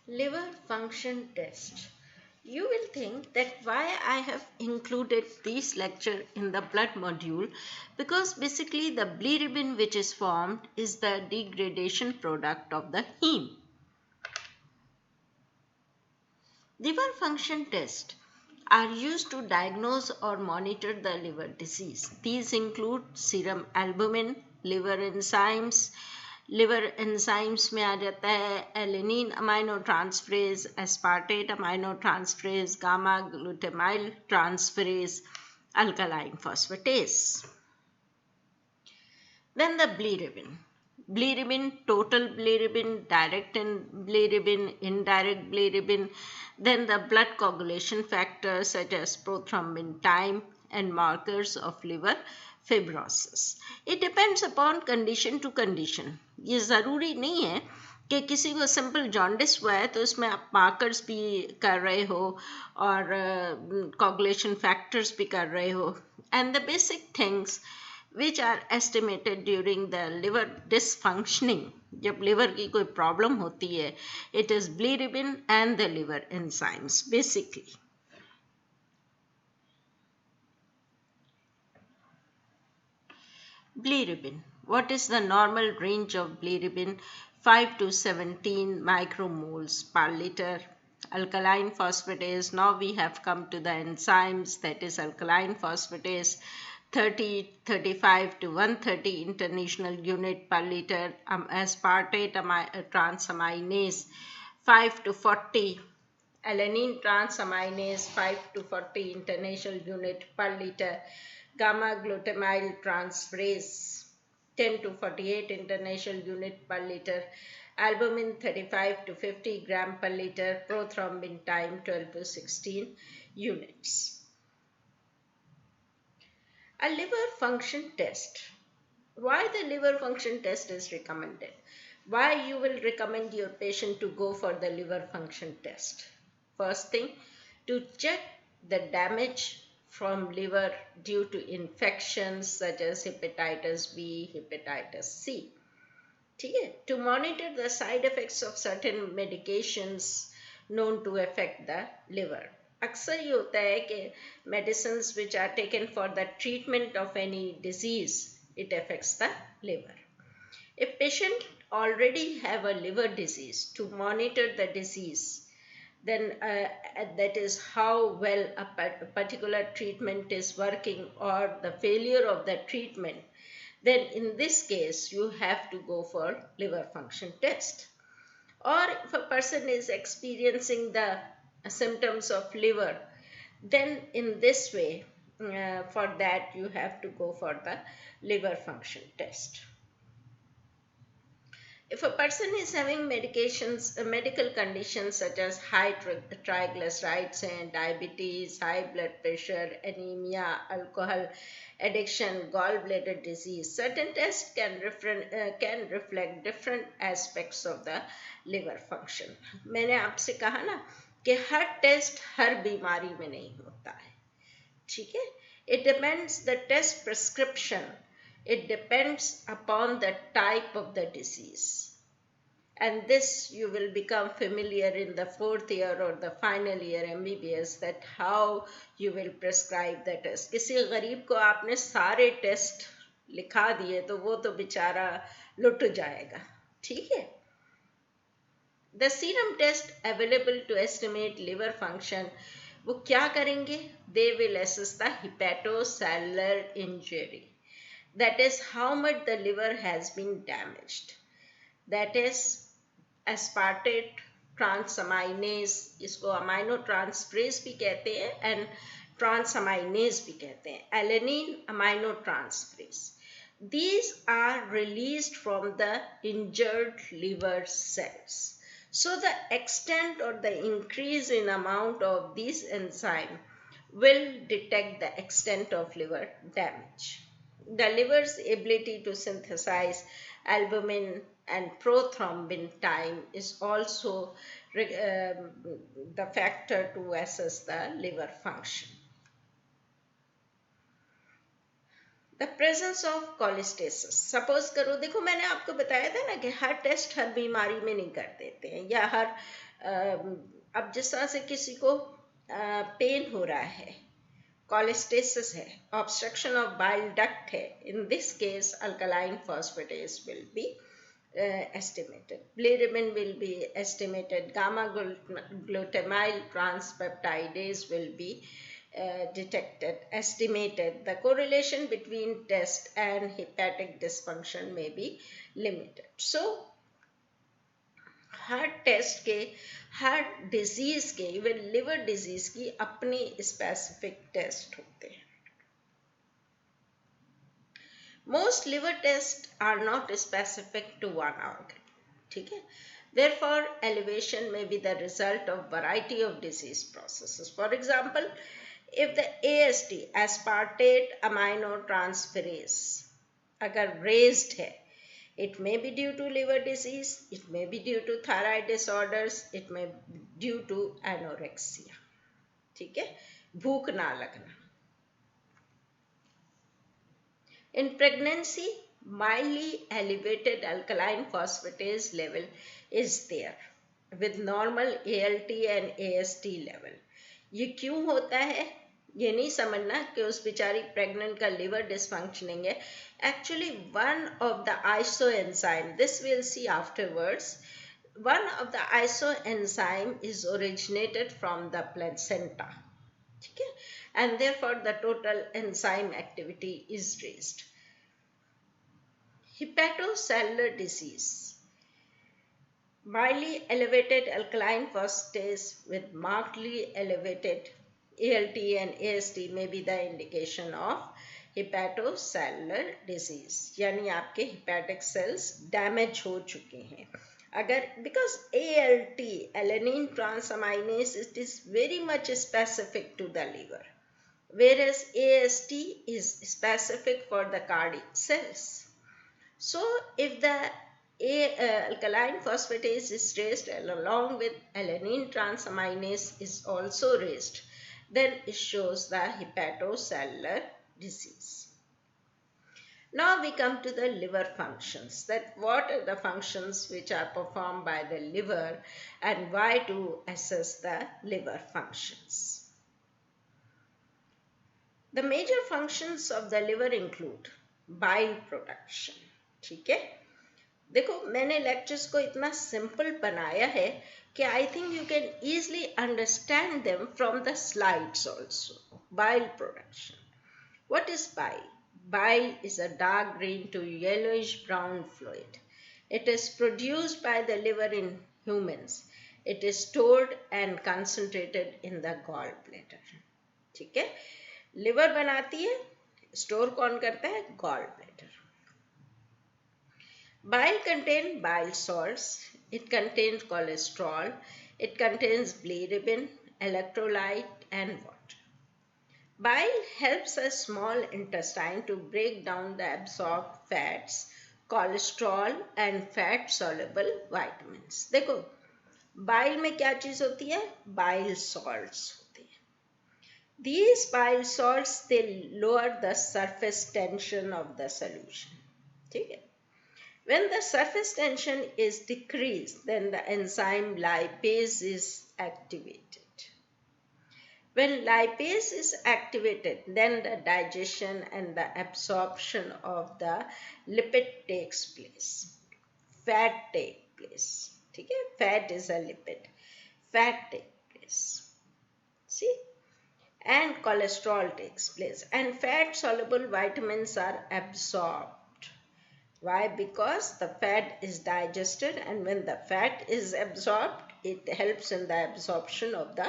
Liver function test. You will think that why I have included this lecture in the blood module, because basically the bilirubin which is formed is the degradation product of the heme. Liver function tests are used to diagnose or monitor the liver disease. These include serum albumin, liver enzymes में आ जाता है alanine amino transferase, aspartate amino transferase, gamma glutamyl transferase, alkaline phosphatase. Then the bilirubin. Bilirubin, total bilirubin, direct bilirubin, indirect bilirubin. Then the blood coagulation factors such as prothrombin time and markers of liver fibrosis. It depends upon condition to condition. ये ज़रूरी नहीं है कि किसी को simple jaundice हुआ है तो उसमें आप मार्कर्स भी कर रहे हो और कोगुलेशन फैक्टर्स भी कर रहे हो. And the basic things which are estimated during the liver dysfunctioning. जब liver की कोई problem होती है, it is bilirubin and the liver enzymes basically. Bilirubin. What is the normal range of bilirubin? 5 to 17 micromoles per liter. Alkaline phosphatase. Now we have come to the enzymes, that is alkaline phosphatase. 35 to 130 international unit per liter. Aspartate transaminase 5 to 40. Alanine transaminase 5 to 40 international unit per liter. Gamma glutamyl transferase 10 to 48 international unit per liter. Albumin 35 to 50 gram per liter. Prothrombin time 12 to 16 units. A liver function test. Why the liver function test is recommended? Why you will recommend your patient to go for the liver function test? First thing, to check the damage from liver due to infections such as hepatitis B, hepatitis C. To monitor the side effects of certain medications known to affect the liver. अक्सर ये होता है कि medicines which are taken for the treatment of any disease, it affects the liver. If patient already have a liver disease, to monitor the disease, then that is how well a particular treatment is working or the failure of the treatment, then in this case you have to go for liver function test. Or if a person is experiencing the symptoms of liver, then in this way, for that you have to go for the liver function test. If a person is having medical conditions such as high triglycerides and diabetes, high blood pressure, anemia, alcohol addiction, gallbladder disease, certain tests can reflect different aspects of the liver function. मैंने आपसे कहा ना कि हर test हर बीमारी में नहीं होता है, ठीक है? It depends the test prescription. It depends upon the type of the disease. And this you will become familiar in the 4th year or the final year MBBS, that how you will prescribe the test. किसी गरीब को आपने सारे test लिखा दिए तो वो तो बेचारा लुट जाएगा, ठीक है? The serum test available to estimate liver function, वो क्या करेंगे? They will assess the hepatocellular injury. That is how much the liver has been damaged. That is aspartate transaminase, इसको aminotransferase भी कहते हैं and transaminase भी कहते हैं. Alanine aminotransferase. These are released from the injured liver cells. So the extent or the increase in amount of these enzymes will detect the extent of liver damage. The liver's ability to synthesize albumin and prothrombin time is also the factor to assess the liver function. The presence of cholestasis. Suppose करो, देखो मैंने आपको बताया था ना कि हर test हर बीमारी में नहीं कर देते हैं या हर अब जिस तरह से किसी को पेन हो रहा है, cholestasis है, obstruction of bile duct है, in this case alkaline phosphatase will be estimated. Bilirubin will be estimated. Gamma glutamyl transpeptidase will be detected, estimated. The correlation between test and hepatic dysfunction may be limited. So हर test के, हर disease के, even liver disease की अपनी specific test होते हैं. Most liver test are not specific to one organ. ठीक है. Therefore, elevation may be the result of variety of disease processes. For example, if the AST, aspartate aminotransferase, अगर raised है, it may be due to liver disease, it may be due to thyroid disorders, it may be due to anorexia. ठीक है. भूख ना लगना. In pregnancy, mildly elevated alkaline phosphatase level is there with normal ALT and AST level. ये क्यों होता है? ये नहीं समझना कि उस बेचारी प्रेग्नेंट का लिवर डिसफंक्शनिंग है. Actually, one of the isoenzyme, this we'll see afterwards, one of the isoenzyme is originated from the placenta. ठीक है. And therefore the total enzyme activity is raised. Hepatocellular disease. Mildly elevated alkaline phosphatase with markedly elevated ALT and AST may be the indication of hepatocellular disease. यानी आपके hepatic cells damage हो चुके हैं. अगर because ALT, alanine transaminase, it is very much specific to the liver, whereas AST is specific for the cardiac cells. So if the alkaline phosphatase is raised along with alanine transaminase is also raised, then it shows the hepatocellular disease. Now we come to the liver functions, that what are the functions which are performed by the liver and why to assess the liver functions. The major functions of the liver include bile production. ठीक है. देखो, मैंने lectures को इतना simple बनाया है कि I think you can easily understand them from the slides also. Bile production. What is bile? Bile is a dark green to yellowish brown fluid. It is produced by the liver in humans. It is stored and concentrated in the gallbladder. ठीक है. Liver बनाती है, store कौन करता है? gallbladder. Bile contains bile salts, it contains cholesterol, it contains bilirubin, electrolyte and water. Bile helps a small intestine to break down the absorbed fats, cholesterol and fat soluble vitamins. देखो, bile में क्या चीज होती है? Bile salts होती है. These bile salts, they lower the surface tension of the solution. ठीक है. When the surface tension is decreased, then the enzyme lipase is activated. When lipase is activated, then the digestion and the absorption of the lipid takes place. Fat takes place. ठीक है? Fat is a lipid. Fat takes place. See? And cholesterol takes place. And fat soluble vitamins are absorbed. Why? Because the fat is digested, and when the fat is absorbed, it helps in the absorption of the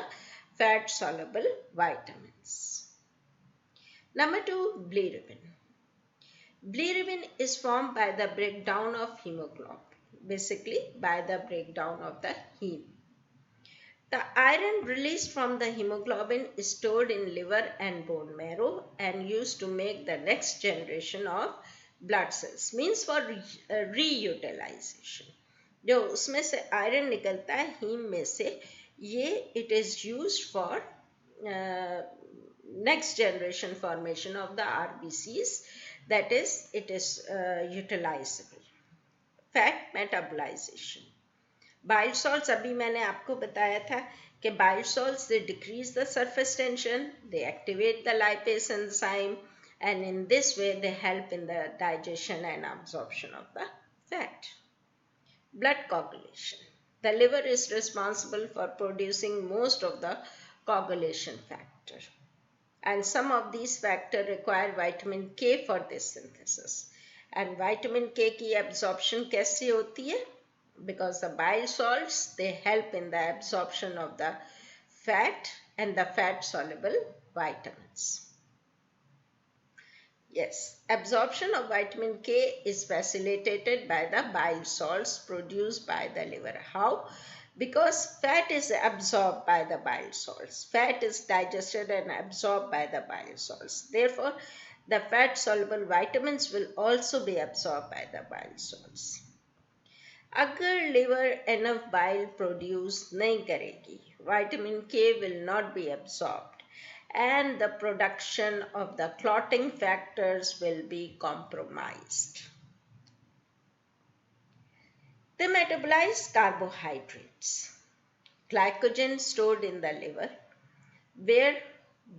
fat soluble vitamins. Number 2, bilirubin. Bilirubin is formed by the breakdown of hemoglobin, basically by the breakdown of the heme. The iron released from the hemoglobin is stored in liver and bone marrow and used to make the next generation of blood cells, means for reutilization. जो उसमें से iron निकलता है haem में से, ये it is used for next generation formation of the RBCs, that is, it is utilizable. Fat metabolization. Bile salts, अभी मैंने आपको बताया था कि bile salts, they decrease the surface tension, they activate the lipase enzyme, and in this way they help in the digestion and absorption of the fat. Blood coagulation. The liver is responsible for producing most of the coagulation factor. And some of these factors require vitamin K for this synthesis. And vitamin K की absorption कैसे होती है? Because the bile salts, they help in the absorption of the fat and the fat soluble vitamins. Yes, absorption of vitamin K is facilitated by the bile salts produced by the liver. How? Because fat is absorbed by the bile salts. Fat is digested and absorbed by the bile salts. Therefore, the fat soluble vitamins will also be absorbed by the bile salts. अगर liver enough bile produce नहीं करेगी, vitamin K will not be absorbed and the production of the clotting factors will be compromised. They metabolize carbohydrates, glycogen stored in the liver, where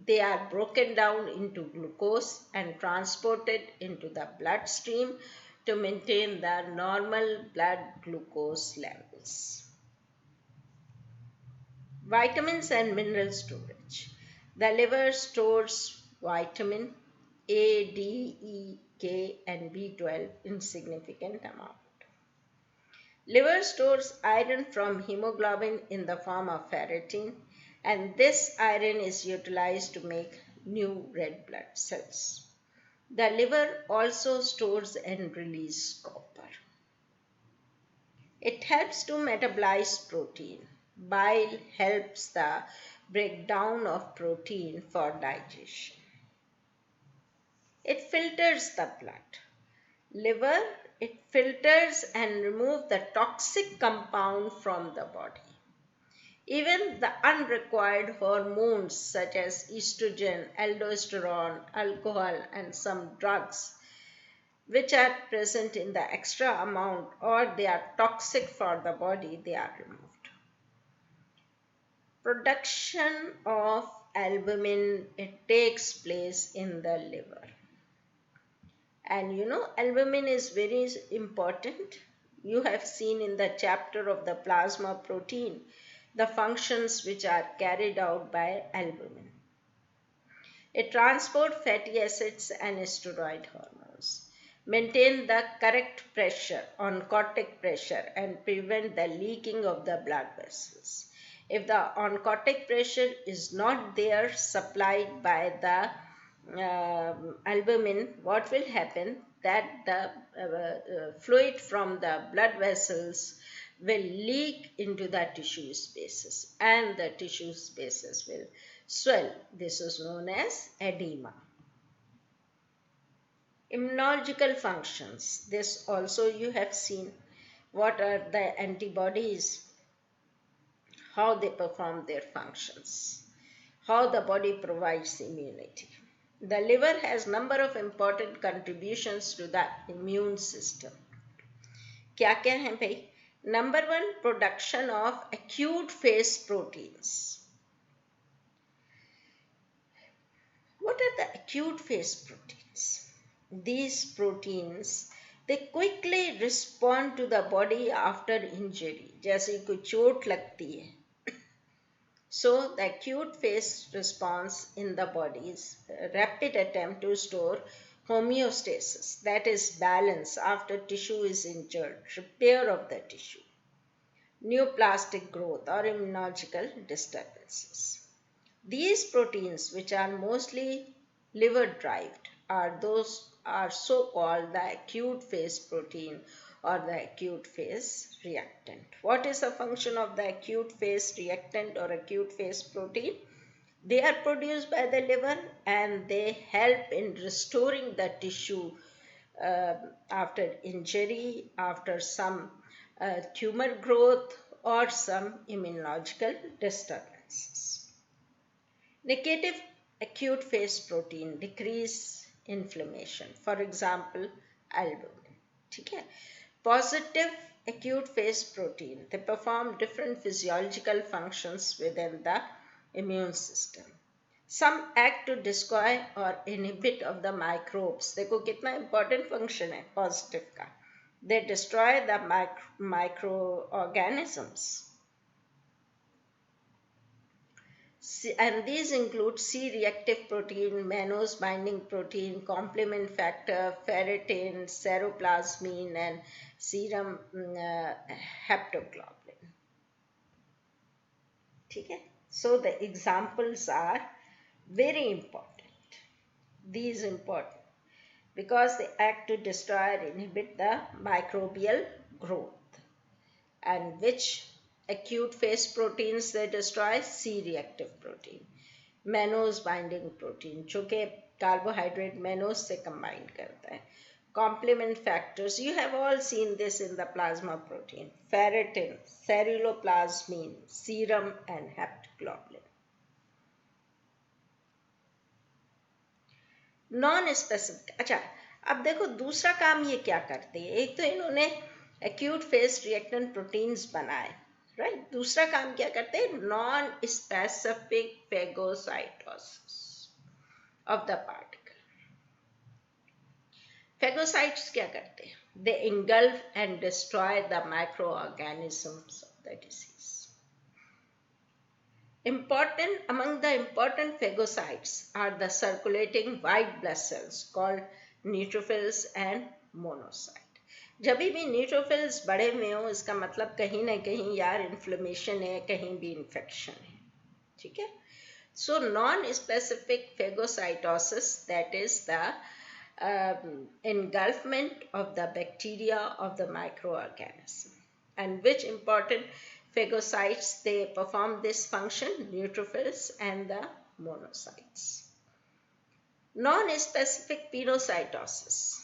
they are broken down into glucose and transported into the bloodstream to maintain the normal blood glucose levels. Vitamins and mineral storage. The liver stores vitamin A, D, E, K, and B12 in significant amount. Liver stores iron from hemoglobin in the form of ferritin, and this iron is utilized to make new red blood cells. The liver also stores and releases copper. It helps to metabolize protein. Bile helps the breakdown of protein for digestion. It filters the blood. Liver, it filters and removes the toxic compound from the body. Even the unrequired hormones such as estrogen, aldosterone, alcohol, and some drugs which are present in the extra amount or they are toxic for the body, they are removed. Production of albumin, it takes place in the liver. And albumin is very important. You have seen in the chapter of the plasma protein the functions which are carried out by albumin. It transports fatty acids and steroid hormones, maintain the correct pressure, oncotic pressure, and prevent the leaking of the blood vessels. If the oncotic pressure is not there supplied by the albumin, what will happen? That the fluid from the blood vessels will leak into the tissue spaces and the tissue spaces will swell. This is known as edema. Immunological functions. This also you have seen. What are the antibodies? How they perform their functions. How the body provides immunity. The liver has number of important contributions to the immune system. क्या क्या हैं भाई? Number 1, production of acute-phase proteins. What are the acute-phase proteins? These proteins, they quickly respond to the body after injury. जैसे कोई चोट लगती है. So, the acute phase response in the body is a rapid attempt to restore homeostasis, that is balance after tissue is injured, repair of the tissue, neoplastic growth or immunological disturbances. These proteins, which are mostly liver derived, are so called the acute phase protein or the acute phase reactant. What is the function of the acute phase reactant or acute phase protein? They are produced by the liver and they help in restoring the tissue after injury, after some tumor growth or some immunological disturbances. Negative acute phase protein decrease inflammation. For example, albumin. ठीक है? Positive acute phase protein. They perform different physiological functions within the immune system. Some act to destroy or inhibit of the microbes. देखो कितना important function है positive का. They destroy the microorganisms. And these include C-reactive protein, mannose-binding protein, complement factor, ferritin, ceroplasmin, and serum hepatoglobin. Okay? So the examples are very important. These important because they act to destroy or inhibit the microbial growth. And which acute phase proteins they destroy? C-reactive protein, mannose-binding protein, जो कि carbohydrate mannose से combine करता है. Complement factors, you have all seen this in the plasma protein, ferritin, ceruloplasmin, serum and hepatoglobin. Non specific. अच्छा, अब देखो दूसरा काम ये क्या करते हैं. एक तो इन्होंने एक्यूट फेज रिएक्टेंट प्रोटीन्स बनाए, राइट. दूसरा काम क्या करते हैं? Non specific phagocytosis of the particle. Phagocytes क्या करते हैं? They engulf and destroy the micro organisms of the disease. Important among the important phagocytes are the circulating white blood cells called neutrophils and monocytes. जब भी neutrophils बढ़े हुए हो इसका मतलब कहीं ना कहीं यार इन्फ्लेमेशन है, कहीं भी इन्फेक्शन है. ठीक है. So non-specific phagocytosis, that is the engulfment of the bacteria of the microorganism. And which important phagocytes they perform this function? Neutrophils and the monocytes. Non-specific pinocytosis.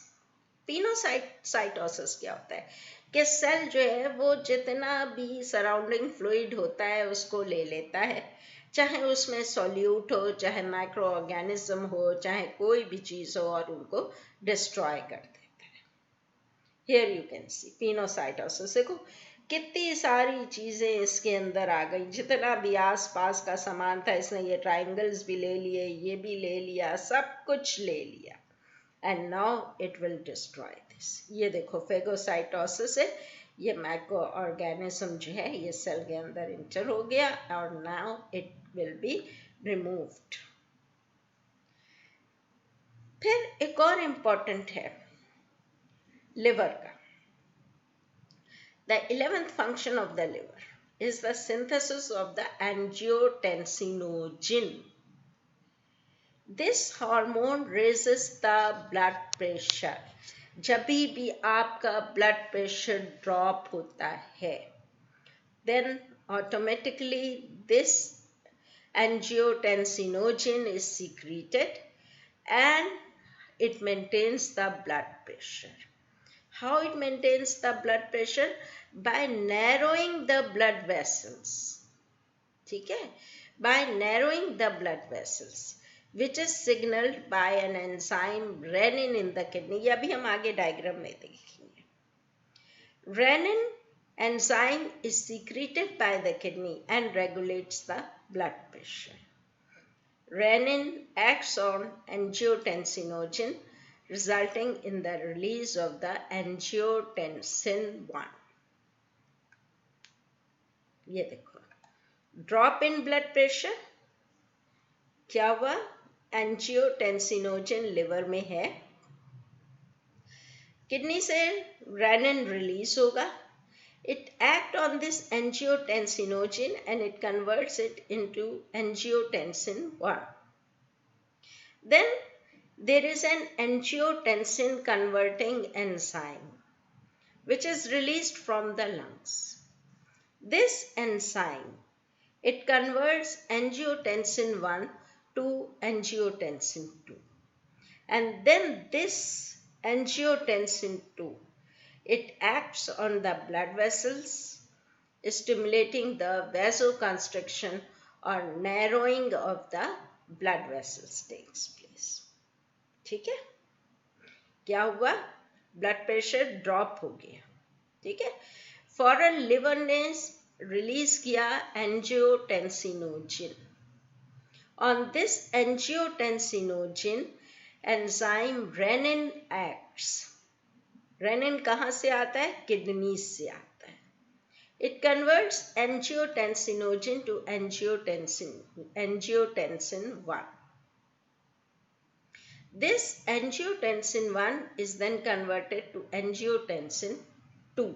Pinocytosis क्या होता है कि सेल जो है वो जितना भी सराउंडिंग फ्लूइड होता है उसको ले लेता है, चाहे उसमें सॉल्यूट हो, चाहे माइक्रो ऑर्गेनिज्म हो, चाहे कोई भी चीज हो, और उनको डिस्ट्रॉय कर देता है. Here you can see pinocytosis. देखो कितनी सारी चीजें इसके अंदर आ गई, जितना भी आस पास का सामान था इसने ये ट्राइंगल्स भी ले लिए, ये भी ले लिया, सब कुछ ले लिया. And now it will destroy this. ये देखो फेगोसाइटोसिस है, ये माइक्रो ऑर्गेनिज्म जो है ये सेल के अंदर इंटर हो गया और now it will be removed. फिर एक और इम्पोर्टेंट है लिवर का. The 11th function of the liver is the synthesis of the angiotensinogen. This hormone raises the blood pressure. जब भी आपका blood pressure drop होता है, then automatically this angiotensinogen is secreted and it maintains the blood pressure. How it maintains the blood pressure? By narrowing the blood vessels. ठीक है? By narrowing the blood vessels, which is signaled by an enzyme renin in the kidney. ये अभी हम आगे diagram में देखेंगे. Renin enzyme is secreted by the kidney and regulates the blood pressure. Renin acts on angiotensinogen, resulting in the release of the angiotensin 1. ये देखो drop in blood pressure, क्या हुआ? एंजियोटेंसिनोजन लिवर में है, किडनी से rennin release होगा, it act on this angiotensinogen and it converts it into angiotensin 1. Then there is an angiotensin converting enzyme which is released from the lungs. This enzyme, it converts angiotensin 1 to angiotensin 2. And then this angiotensin 2, it acts on the blood vessels, stimulating the vasoconstriction or narrowing of the blood vessels takes place. ठीक है? क्या हुआ? Blood pressure drop हो गया. ठीक है? फॉरन liver ने release किया angiotensinogen. On this angiotensinogen, enzyme renin acts. Renin कहाँ से आता है? किडनी से आता है. It converts angiotensinogen to angiotensin 1. This angiotensin 1 is then converted to angiotensin 2.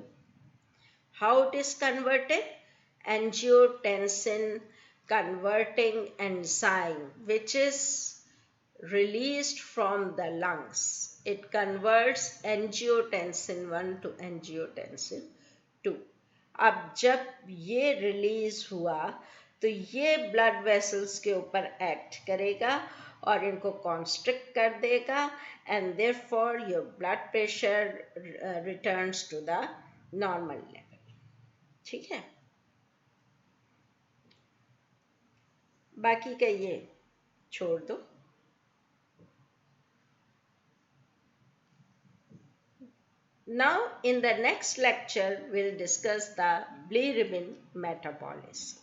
How it is converted? Angiotensin converting enzyme, which is released from the lungs. It converts angiotensin 1 to angiotensin 2. अब जब ये release हुआ तो ये blood vessels के ऊपर act करेगा और इनको कॉन्स्ट्रिक्ट कर देगा and therefore your blood pressure returns to the normal level. ठीक है, बाकी का ये छोड़ दो. Now, in the next lecture, we'll discuss the bilirubin metabolism.